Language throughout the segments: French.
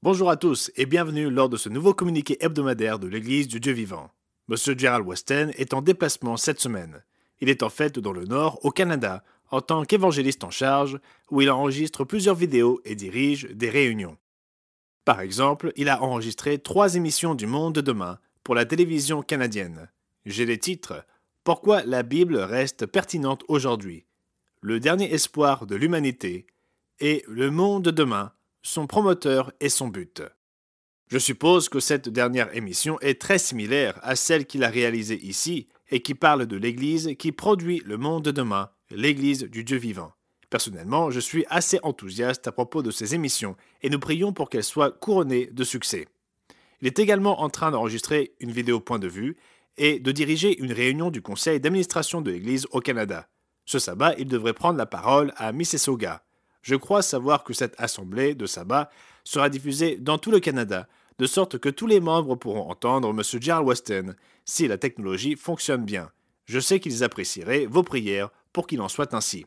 Bonjour à tous et bienvenue lors de ce nouveau communiqué hebdomadaire de l'Église du Dieu vivant. Monsieur Gerald Weston est en déplacement cette semaine. Il est en fait dans le Nord, au Canada, en tant qu'évangéliste en charge, où il enregistre plusieurs vidéos et dirige des réunions. Par exemple, il a enregistré 3 émissions du Monde de demain pour la télévision canadienne. J'ai les titres « Pourquoi la Bible reste pertinente aujourd'hui »,« Le dernier espoir de l'humanité » et « Le Monde de demain », son promoteur et son but. Je suppose que cette dernière émission est très similaire à celle qu'il a réalisée ici et qui parle de l'Église qui produit le monde de demain, l'Église du Dieu vivant. Personnellement, je suis assez enthousiaste à propos de ces émissions et nous prions pour qu'elles soient couronnées de succès. Il est également en train d'enregistrer une vidéo point de vue et de diriger une réunion du conseil d'administration de l'Église au Canada. Ce sabbat, il devrait prendre la parole à Mississauga. Je crois savoir que cette assemblée de sabbat sera diffusée dans tout le Canada, de sorte que tous les membres pourront entendre M. Gerald Weston si la technologie fonctionne bien. Je sais qu'ils apprécieraient vos prières pour qu'il en soit ainsi.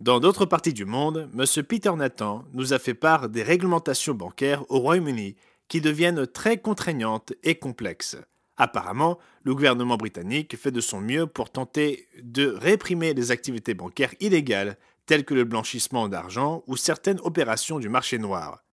Dans d'autres parties du monde, M. Peter Nathan nous a fait part des réglementations bancaires au Royaume-Uni qui deviennent très contraignantes et complexes. Apparemment, le gouvernement britannique fait de son mieux pour tenter de réprimer les activités bancaires illégales telles que le blanchissement d'argent ou certaines opérations du marché noir.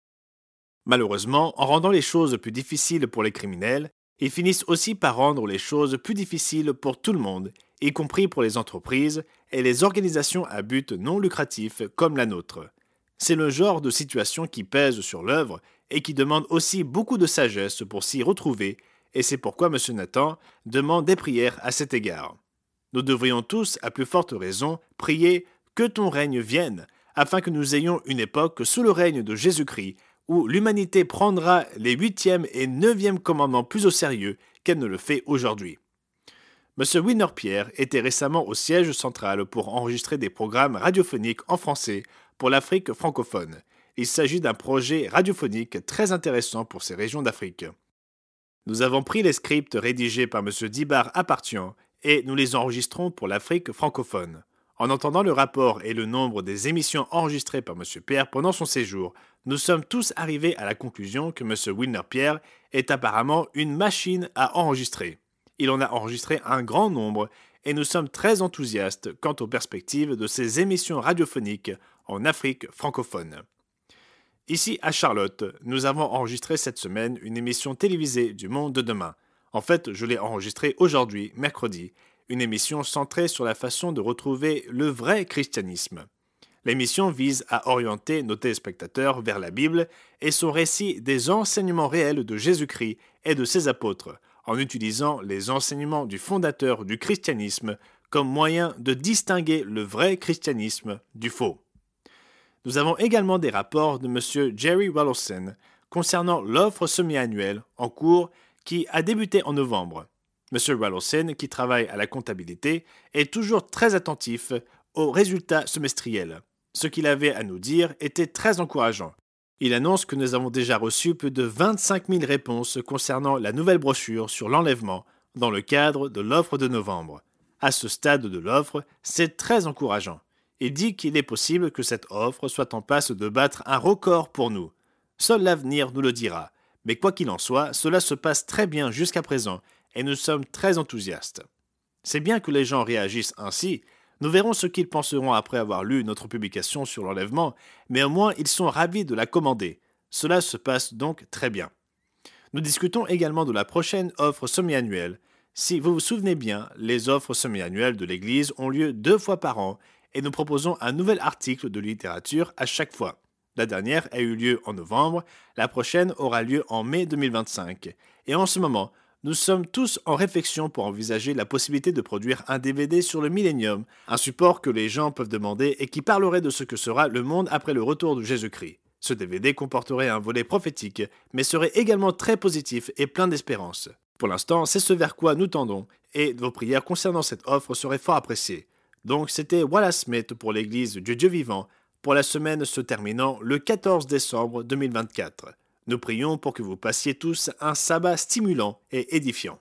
Malheureusement, en rendant les choses plus difficiles pour les criminels, ils finissent aussi par rendre les choses plus difficiles pour tout le monde, y compris pour les entreprises et les organisations à but non lucratif comme la nôtre. C'est le genre de situation qui pèse sur l'œuvre et qui demande aussi beaucoup de sagesse pour s'y retrouver, et c'est pourquoi M. Nathan demande des prières à cet égard. Nous devrions tous, à plus forte raison, prier que ton règne vienne, afin que nous ayons une époque sous le règne de Jésus-Christ, où l'humanité prendra les 8e et 9e commandements plus au sérieux qu'elle ne le fait aujourd'hui. M. Winner Pierre était récemment au siège central pour enregistrer des programmes radiophoniques en français pour l'Afrique francophone. Il s'agit d'un projet radiophonique très intéressant pour ces régions d'Afrique. Nous avons pris les scripts rédigés par M. Dibar Apartian et nous les enregistrons pour l'Afrique francophone. En entendant le rapport et le nombre des émissions enregistrées par M. Pierre pendant son séjour, nous sommes tous arrivés à la conclusion que M. Winner Pierre est apparemment une machine à enregistrer. Il en a enregistré un grand nombre et nous sommes très enthousiastes quant aux perspectives de ces émissions radiophoniques en Afrique francophone. Ici à Charlotte, nous avons enregistré cette semaine une émission télévisée du Monde de demain. En fait, je l'ai enregistrée aujourd'hui, mercredi, une émission centrée sur la façon de retrouver le vrai christianisme. L'émission vise à orienter nos téléspectateurs vers la Bible et son récit des enseignements réels de Jésus-Christ et de ses apôtres, en utilisant les enseignements du fondateur du christianisme comme moyen de distinguer le vrai christianisme du faux. Nous avons également des rapports de M. Jerry Wallowson concernant l'offre semi-annuelle en cours qui a débuté en novembre. M. Wallowson, qui travaille à la comptabilité, est toujours très attentif aux résultats semestriels. Ce qu'il avait à nous dire était très encourageant. Il annonce que nous avons déjà reçu plus de 25 000 réponses concernant la nouvelle brochure sur l'enlèvement dans le cadre de l'offre de novembre. À ce stade de l'offre, c'est très encourageant. Il dit qu'il est possible que cette offre soit en passe de battre un record pour nous. Seul l'avenir nous le dira. Mais quoi qu'il en soit, cela se passe très bien jusqu'à présent et nous sommes très enthousiastes. C'est bien que les gens réagissent ainsi. Nous verrons ce qu'ils penseront après avoir lu notre publication sur l'enlèvement, mais au moins ils sont ravis de la commander. Cela se passe donc très bien. Nous discutons également de la prochaine offre semi-annuelle. Si vous vous souvenez bien, les offres semi-annuelles de l'Église ont lieu 2 fois par an et nous proposons un nouvel article de littérature à chaque fois. La dernière a eu lieu en novembre, la prochaine aura lieu en mai 2025. Et en ce moment, nous sommes tous en réflexion pour envisager la possibilité de produire un DVD sur le Millennium, un support que les gens peuvent demander et qui parlerait de ce que sera le monde après le retour de Jésus-Christ. Ce DVD comporterait un volet prophétique, mais serait également très positif et plein d'espérance. Pour l'instant, c'est ce vers quoi nous tendons, et vos prières concernant cette offre seraient fort appréciées. Donc c'était Wallace Smith pour l'Église du Dieu vivant, pour la semaine se terminant le 14 décembre 2024. Nous prions pour que vous passiez tous un sabbat stimulant et édifiant.